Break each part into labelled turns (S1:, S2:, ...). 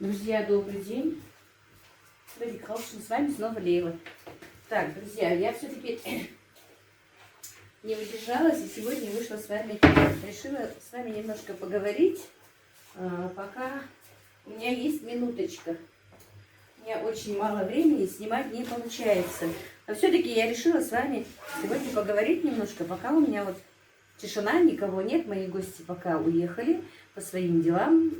S1: Друзья, добрый день. Фредди Халшин, с вами снова Лейла. Так, друзья, я все-таки не удержалась и сегодня вышла с вами, решила с вами немножко поговорить, пока у меня есть минуточка. У меня очень мало времени, снимать не получается. Но все-таки я решила с вами сегодня поговорить немножко, пока у меня вот тишина, никого нет, мои гости пока уехали по своим делам.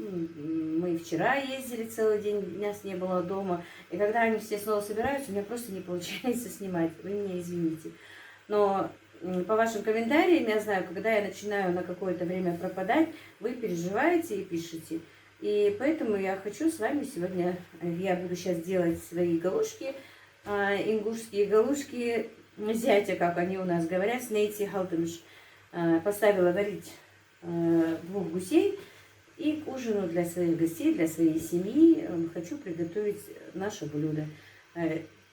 S1: Мы вчера ездили целый день, нас не было дома. И когда они все снова собираются, у меня просто не получается снимать. Вы меня извините. Но по вашим комментариям я знаю, когда я начинаю на какое-то время пропадать, вы переживаете и пишете. И поэтому я хочу с вами сегодня, я буду сейчас делать свои галушки, ингушские галушки, зятя, как они у нас говорят, снейти халтымш. Поставила варить 2 гусей, и к ужину для своих гостей, для своей семьи хочу приготовить наше блюдо.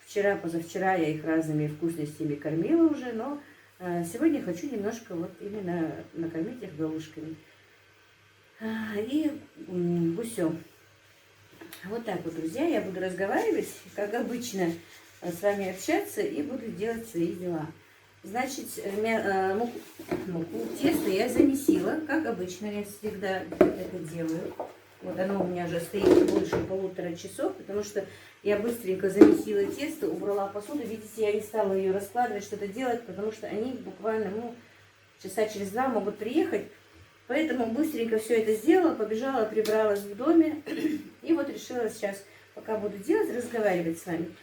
S1: Вчера, позавчера я их разными вкусностями кормила уже, но сегодня хочу немножко вот именно накормить их галушками и гусем. Вот так вот, друзья, я буду разговаривать, как обычно, с вами общаться и буду делать свои дела. Значит, муку, тесто я замесила, как обычно, я всегда это делаю. Вот оно у меня уже стоит больше 1,5 часа, потому что я быстренько замесила тесто, убрала посуду. Видите, я не стала ее раскладывать, что-то делать, потому что они буквально, часа через 2 могут приехать. Поэтому быстренько все это сделала, побежала, прибралась в доме. И вот решила сейчас, пока буду делать, разговаривать с вами.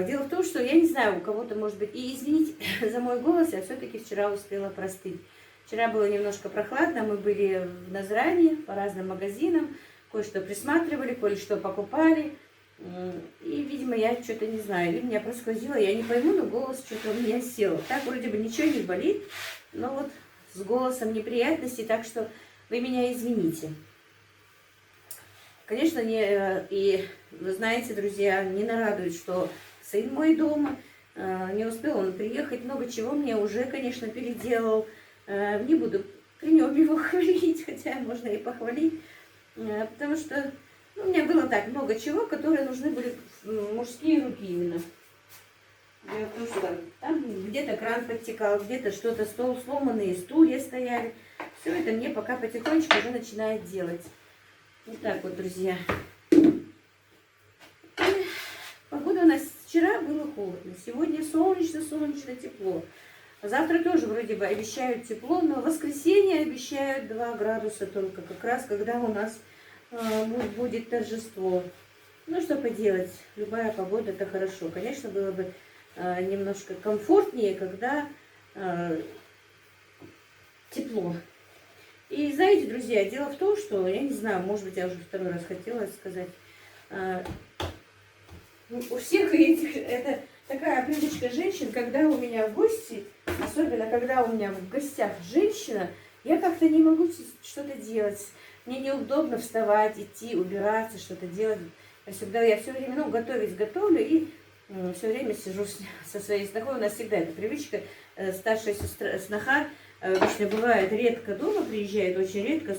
S1: Дело в том, что я не знаю, у кого-то может быть, и извините за мой голос, я все-таки вчера успела простыть. Вчера было немножко прохладно, мы были в Назране по разным магазинам, кое-что присматривали, кое-что покупали. И, видимо, я что-то не знаю, или меня просквозило, я не пойму, но голос что-то у меня сел. Так вроде бы ничего не болит, но вот с голосом неприятности, так что вы меня извините. Конечно, и вы знаете, друзья, не нарадует, что сын мой дома, не успел он приехать, много чего мне уже, конечно, переделал. Не буду при нем его хвалить, хотя можно и похвалить, потому что у меня было так много чего, которые нужны были мужские руки именно. Дело в том, что там где-то кран подтекал, где-то что-то, стол сломанный, стулья стояли. Все это мне пока потихонечку уже начинает делать. Вот так вот, друзья. Погода у нас вчера было холодно, сегодня солнечно, тепло. Завтра тоже вроде бы обещают тепло, но в воскресенье обещают 2 градуса только, как раз когда у нас будет торжество. Ну что поделать, любая погода это хорошо. Конечно, было бы немножко комфортнее, когда тепло. И знаете, друзья, дело в том, что, я не знаю, может быть, я уже 2-й раз хотела сказать, у всех этих, это такая привычка женщин, когда у меня в гости, особенно когда у меня в гостях женщина, я как-то не могу что-то делать. Мне неудобно вставать, идти, убираться, что-то делать. Я все время, готовить готовлю и все время сижу со своей снохой. У нас всегда эта привычка, старшая сестра, сноха, обычно бывает редко дома, приезжает очень редко.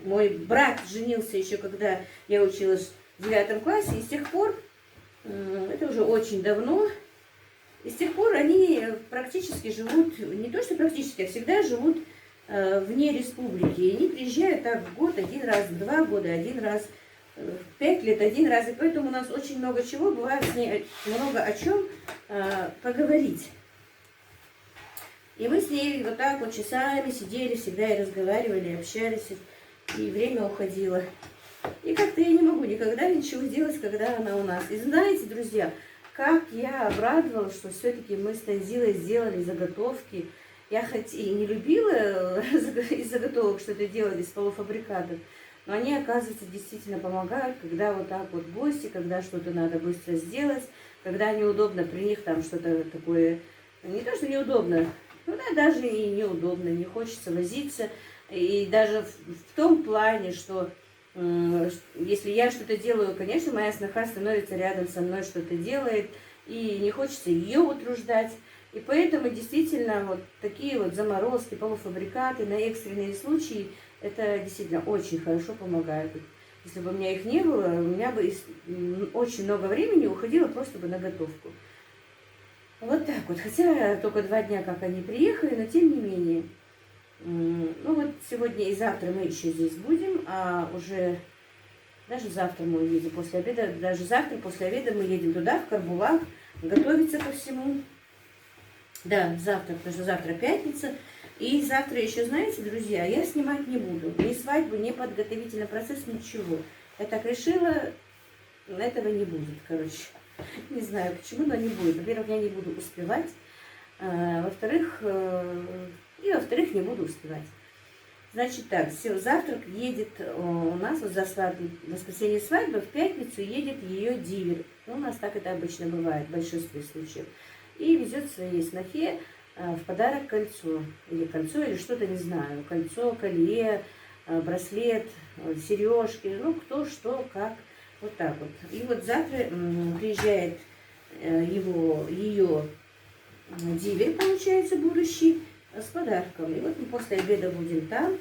S1: Мой брат женился еще, когда я училась в 9 классе, и с тех пор, это уже очень давно, и с тех пор они практически живут, не то что практически, а всегда живут вне республики. И они приезжают так в год 1 раз, в 2 года 1 раз, в 5 лет 1 раз. И поэтому у нас очень много чего, бывает с ней много о чем поговорить. И мы с ней вот так вот часами сидели всегда и разговаривали, и общались, и время уходило. И как-то я не могу никогда ничего делать, когда она у нас. И знаете, друзья, как я обрадовалась, что все-таки мы с Танзилой сделали заготовки. Я хоть и не любила из заготовок что-то делать, из полуфабрикатов, но они, оказывается, действительно помогают, когда вот так вот гости, когда что-то надо быстро сделать, когда неудобно при них там что-то такое, не то, что неудобно, даже и неудобно, не хочется возиться. И даже в том плане, что если я что-то делаю, конечно, моя сноха становится рядом со мной, что-то делает, и не хочется ее утруждать. И поэтому действительно вот такие вот заморозки, полуфабрикаты на экстренные случаи, это действительно очень хорошо помогает. Если бы у меня их не было, у меня бы очень много времени уходило просто бы на готовку. Вот так вот. Хотя только 2 дня, как они приехали, но тем не менее. Ну вот сегодня и завтра мы еще здесь будем, а уже даже завтра мы уедем после обеда. Даже завтра после обеда мы едем туда, в Карбулак, готовиться ко всему. Да, завтра, потому что завтра пятница. И завтра еще, знаете, друзья, я снимать не буду. Ни свадьбу, ни подготовительный процесс, ничего. Я так решила, этого не будет, короче. Не знаю почему, но не будет. Во-первых, я не буду успевать. Во-вторых, не буду успевать. Значит так, все, завтрак едет у нас, вот за свадьбу, в воскресенье свадьба, в пятницу едет ее дилер. Ну, у нас так это обычно бывает, в большинстве случаев. И везет своей снохе в подарок кольцо, или что-то, не знаю, кольцо, колье, браслет, сережки, ну, кто, что, как, вот так вот. И вот завтра приезжает ее дилер, получается, будущий, с подарком. И вот мы после обеда будем там.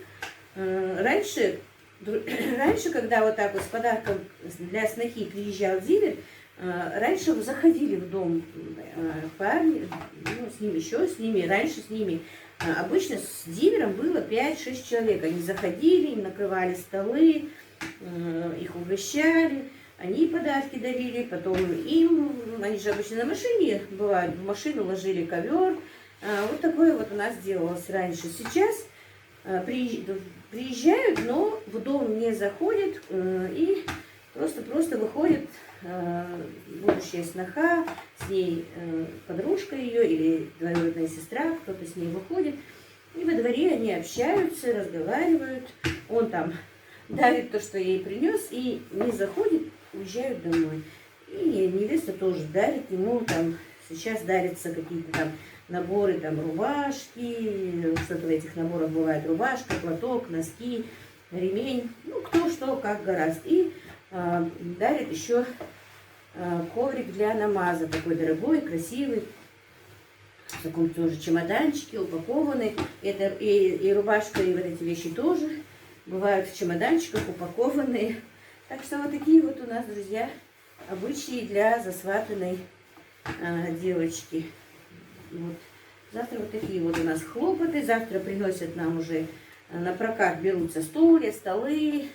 S1: Раньше, когда вот так вот с подарком для снохи приезжал дилер, раньше заходили в дом парни, ну, с ними, раньше с ними. Обычно с дилером было 5-6 человек. Они заходили, им накрывали столы, их угощали, они подарки дарили, потом им, они же обычно на машине бывают, в машину ложили ковер. Вот такое вот у нас делалось раньше. Сейчас приезжают, но в дом не заходят и просто выходит будущая сноха, с ней подружка ее или двоюродная сестра, кто-то с ней выходит. И во дворе они общаются, разговаривают. Он там дарит то, что ей принес, и не заходит, уезжают домой. И невеста тоже дарит ему там, сейчас дарятся какие-то там наборы, там рубашки, что-то в этих наборах бывает: рубашка, платок, носки, ремень, ну кто что, как гораздо. И дарит еще коврик для намаза, такой дорогой, красивый, в таком тоже чемоданчике, упакованный. Это и рубашка, и вот эти вещи тоже бывают в чемоданчиках, упакованные. Так что вот такие вот у нас, друзья, обычаи для засватанной девочки. Вот. Завтра вот такие вот у нас хлопоты. Завтра приносят нам уже на прокат, берутся стулья, столы.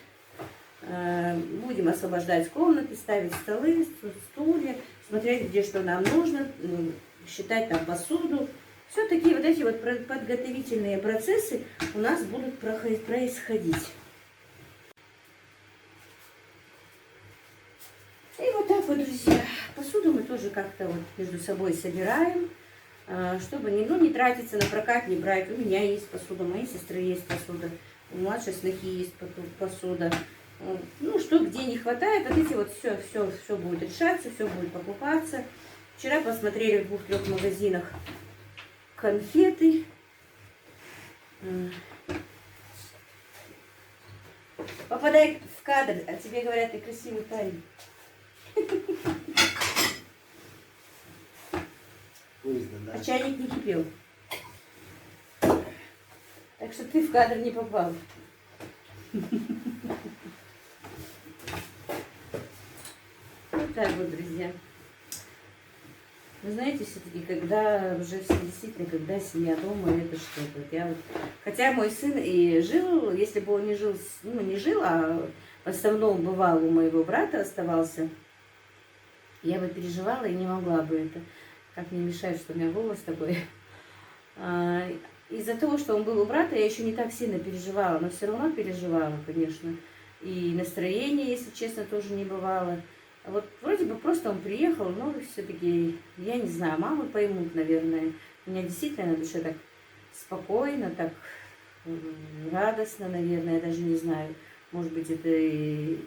S1: Будем освобождать комнаты, ставить столы, стулья, смотреть, где что нам нужно, считать там посуду. Все такие вот эти вот подготовительные процессы у нас будут происходить. И вот так вот, друзья, посуду мы тоже как-то вот между собой собираем, чтобы не тратиться на прокат, не брать. У меня есть посуда, у моей сестры есть посуда, у младшей снохи есть посуда. Ну, что где не хватает, вот эти вот все будет решаться, все будет покупаться. Вчера посмотрели в 2-3 магазинах конфеты. Попадай в кадр, а тебе говорят: ты красивый парень. А чайник не кипел. Так что ты в кадр не попал. Вот так вот, друзья. Вы знаете, все-таки, когда уже действительно, когда семья дома, это что-то. Хотя мой сын и жил, если бы он не жил, а в основном бывал у моего брата, оставался, я бы переживала и не могла бы это. Как мне мешает, что у меня голос такой. Из-за того, что он был у брата, я еще не так сильно переживала, но все равно переживала, конечно. И настроение, если честно, тоже не бывало. Вот вроде бы просто он приехал, но все-таки, я не знаю, мамы поймут, наверное. У меня действительно на душе так спокойно, так радостно, наверное, я даже не знаю. Может быть, это и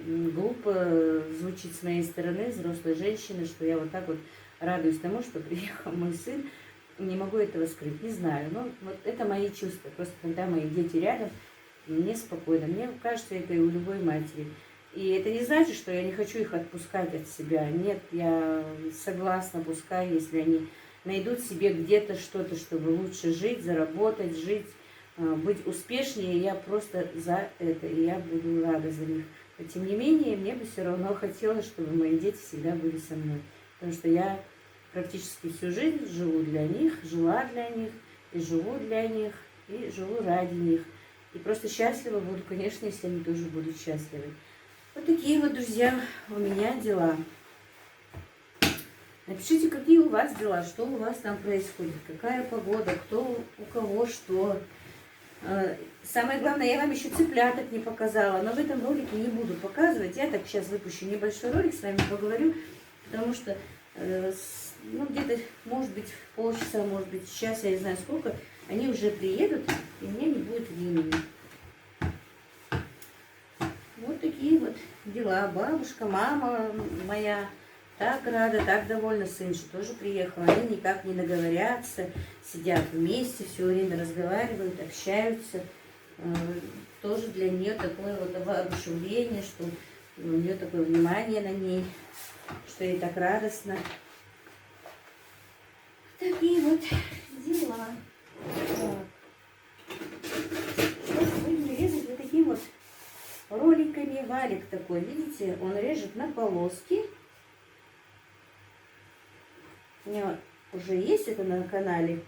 S1: глупо звучит с моей стороны, взрослой женщины, что я вот так вот радуюсь тому, что приехал мой сын. Не могу этого скрыть, не знаю. Но вот это мои чувства. Просто когда мои дети рядом, мне спокойно. Мне кажется, это и у любой матери. И это не значит, что я не хочу их отпускать от себя. Нет, я согласна, пускай, если они найдут себе где-то что-то, чтобы лучше жить, заработать, жить, быть успешнее, я просто за это, и я буду рада за них. Но, тем не менее, мне бы все равно хотелось, чтобы мои дети всегда были со мной. Потому что я практически всю жизнь живу для них, жила для них, и живу для них, и живу ради них. И просто счастлива буду, конечно, если они тоже будут счастливы. Вот такие вот, друзья, у меня дела. Напишите, какие у вас дела, что у вас там происходит, какая погода, кто у кого что. Самое главное, я вам еще цыпляток не показала, но в этом ролике не буду показывать. Я так сейчас выпущу небольшой ролик, с вами поговорю, потому что, ну, где-то, может быть, полчаса, может быть, час, я не знаю сколько, они уже приедут, и у меня не будет времени. Вот такие вот дела. Бабушка, мама моя так рада, так довольна, сын, что тоже приехал. Они никак не наговорятся, сидят вместе, все время разговаривают, общаются. Тоже для нее такое вот воодушевление, что у нее такое внимание на ней, что ей так радостно. Такие вот дела. Сейчас будем резать вот таким вот роликами. Валик такой, видите, он режет на полоски. У меня уже есть это на канале.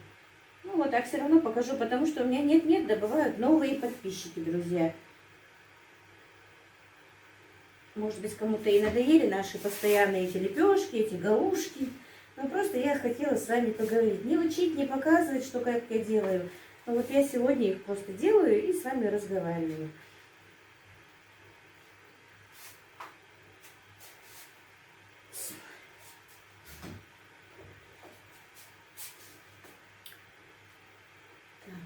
S1: Ну вот так все равно покажу, потому что у меня нет-нет, добывают новые подписчики, друзья. Может быть, кому-то и надоели наши постоянные эти лепешки, эти галушки. Но просто я хотела с вами поговорить. Не учить, не показывать, что как я делаю. Но вот я сегодня их просто делаю и с вами разговариваю.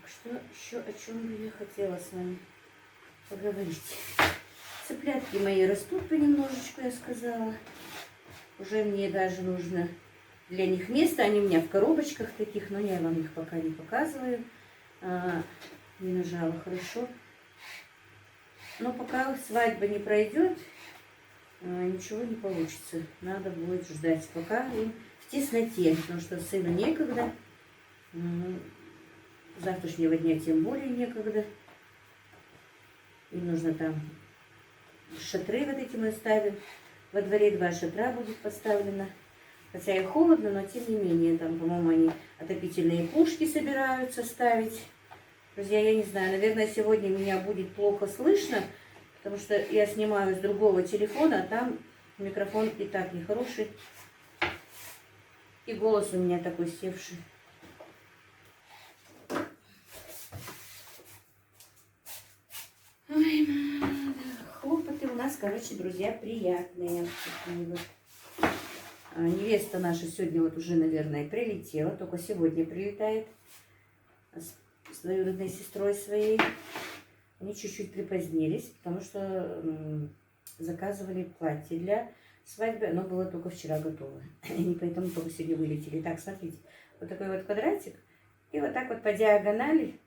S1: Что еще, о чем бы я хотела с вами поговорить? Цыплятки мои растут понемножечку, я сказала. Уже мне даже нужно для них место. Они у меня в коробочках таких, но я вам их пока не показываю. Не нажала хорошо. Но пока свадьба не пройдет, ничего не получится. Надо будет ждать, пока им в тесноте, потому что сыну некогда. Завтрашнего дня тем более некогда. Им нужно там шатры вот эти мы ставим. Во дворе 2 шатра будет поставлено. Хотя и холодно, но тем не менее, там, по-моему, они отопительные пушки собираются ставить. Друзья, я не знаю, наверное, сегодня меня будет плохо слышно, потому что я снимаю с другого телефона, а там микрофон и так нехороший. И голос у меня такой севший. Ой, хлопоты у нас, короче, друзья, приятные. Невеста наша сегодня вот уже, наверное, прилетела. Только сегодня прилетает с двоюродной сестрой своей. Они чуть-чуть припозднились, потому что заказывали платье для свадьбы. Оно было только вчера готово. Они поэтому только сегодня вылетели. Так, смотрите, вот такой вот квадратик. И вот так вот по диагонали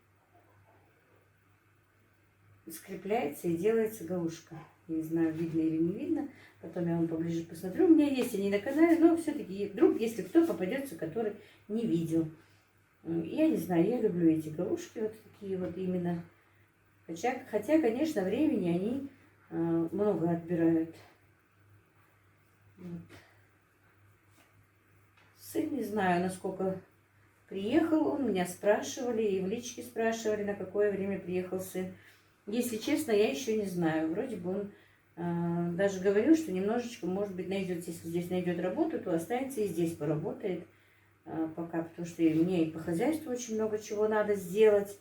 S1: скрепляется и делается галушка. Не знаю, видно или не видно. Потом я вам поближе посмотрю. У меня есть они на канале, но все-таки вдруг, если кто попадется, который не видел. Я не знаю, я люблю эти галушки вот такие вот именно. Хотя, конечно, времени они много отбирают. Вот. Сын, не знаю, насколько приехал он. Меня спрашивали, и в личке спрашивали, на какое время приехал сын. Если честно, я еще не знаю. Вроде бы он даже говорил, что немножечко, может быть, найдет, если здесь найдет работу, то останется и здесь поработает пока, потому что мне и по хозяйству очень много чего надо сделать.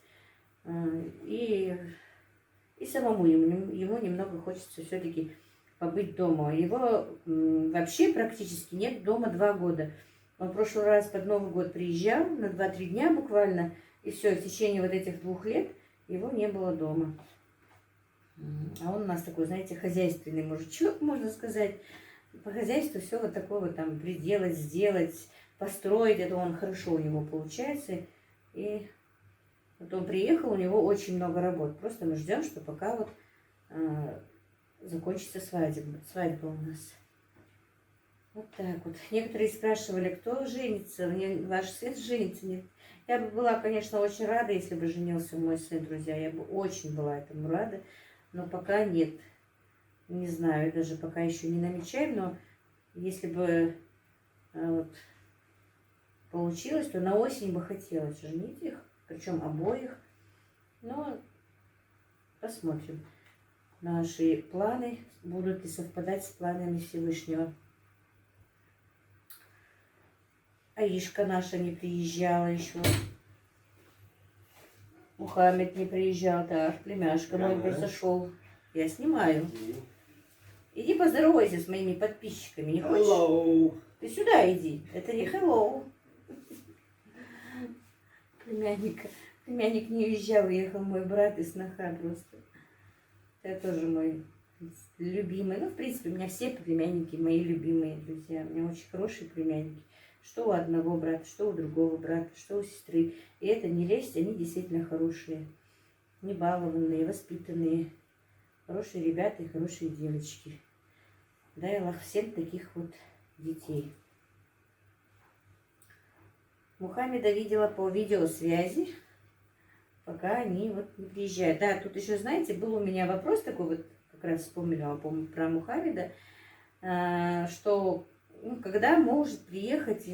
S1: И самому ему немного хочется все-таки побыть дома. Его вообще практически нет дома 2 года. Он в прошлый раз под Новый год приезжал на 2-3 дня буквально, и все, в течение вот этих 2 лет его не было дома. А он у нас такой, знаете, хозяйственный мужичок, можно сказать. По хозяйству все вот такое вот там приделать, сделать, построить. Это он хорошо у него получается. И вот он приехал, у него очень много работ. Просто мы ждем, что пока вот закончится свадьба у нас. Вот так вот. Некоторые спрашивали, кто женится? Ваш сын женится? Нет. Я бы была, конечно, очень рада, если бы женился мой сын, друзья. Я бы очень была этому рада. Но пока нет. Не знаю, даже пока еще не намечаем, но если бы вот, получилось, то на осень бы хотелось женить их, причем обоих. Но посмотрим. Наши планы будут ли совпадать с планами Всевышнего. Аишка наша не приезжала еще. Мухаммед не приезжал, так, племяшка мой произошел. Я снимаю. Иди поздоровайся с моими подписчиками, не хочешь?
S2: Hello.
S1: Ты сюда иди. Это не hello. Племянник не уезжал, уехал мой брат и сноха просто. Это тоже мой любимый. Ну, в принципе, у меня все племянники мои любимые друзья. У меня очень хорошие племянники. Что у одного брата, что у другого брата, что у сестры. И это не лезть, они действительно хорошие. Не балованные, воспитанные. Хорошие ребята и хорошие девочки. Дай Аллах всем таких вот детей. Мухаммеда видела по видеосвязи, пока они вот не приезжают. Да, тут еще, знаете, был у меня вопрос такой, вот как раз вспомнила, помню, про Мухаммеда, что ну, когда может приехать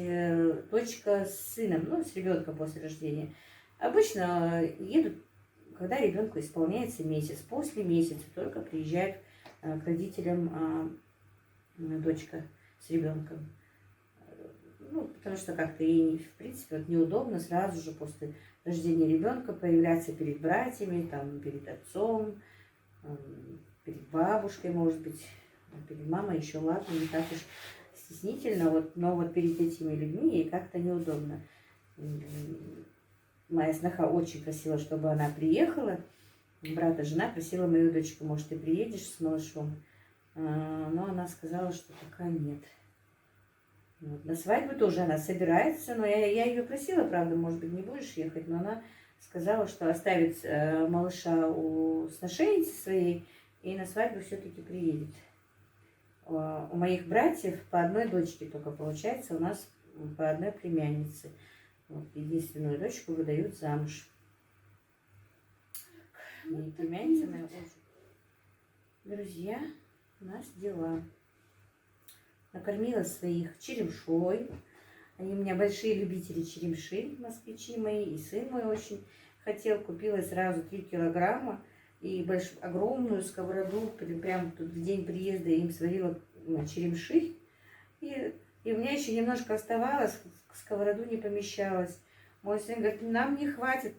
S1: дочка с сыном, ну, с ребенком после рождения. Обычно едут, когда ребенку исполняется месяц. После месяца только приезжает к родителям дочка с ребенком. Ну, потому что как-то ей, в принципе, вот неудобно сразу же после рождения ребенка появляться перед братьями, там, перед отцом, перед бабушкой, может быть, перед мамой еще ладно, не так уж стеснительно, вот, но вот перед этими людьми ей как-то неудобно. Моя сноха очень просила, чтобы она приехала. Брат и жена просила мою дочку, может, ты приедешь с малышом? Но она сказала, что пока нет. Вот. На свадьбу тоже она собирается, но я ее просила, правда, может быть, не будешь ехать, но она сказала, что оставит малыша у сношеницы своей и на свадьбу все-таки приедет. У моих братьев по одной дочке только получается, у нас по одной племяннице. Вот, единственную дочку выдают замуж. И племянница моя очень. Друзья, у нас дела. Накормила своих черемшой. Они у меня большие любители черемши, москвичи мои. И сын мой очень хотел. Купила сразу 3 килограмма. И огромную сковороду. Прям тут в день приезда им сварила черемши. И у меня еще немножко оставалось. В сковороду не помещалось. Мой сын говорит, нам не хватит.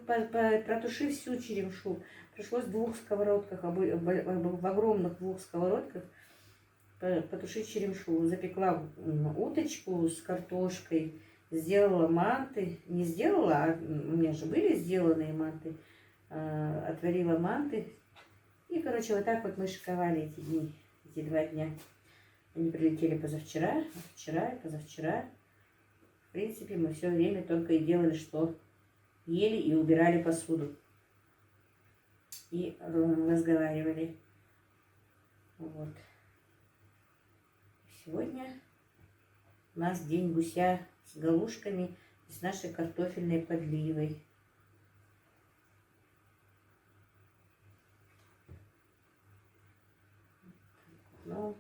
S1: Протуши всю черемшу. Пришлось в 2 сковородках, в огромных 2 сковородках потушить черемшу. Запекла уточку с картошкой, сделала манты. Не сделала, а у меня же были сделанные манты. Отварила манты. И, короче, вот так вот мы шиковали эти дни, эти 2 дня. Они прилетели позавчера, вчера и позавчера. В принципе, мы все время только и делали, что ели и убирали посуду. И разговаривали. Вот. Сегодня у нас день гуся с галушками и с нашей картофельной подливой. Ну,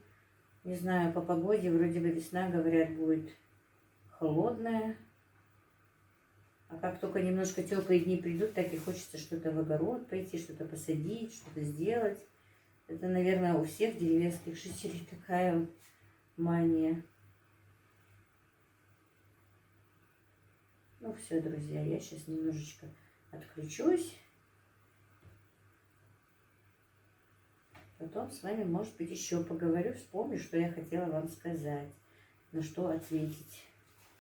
S1: не знаю, по погоде вроде бы весна, говорят, будет холодная. А как только немножко теплые дни придут, так и хочется что-то в огород пойти, что-то посадить, что-то сделать. Это, наверное, у всех деревенских жителей такая мания. Ну все, друзья, я сейчас немножечко отключусь. Потом с вами, может быть, еще поговорю, вспомню, что я хотела вам сказать, на что ответить.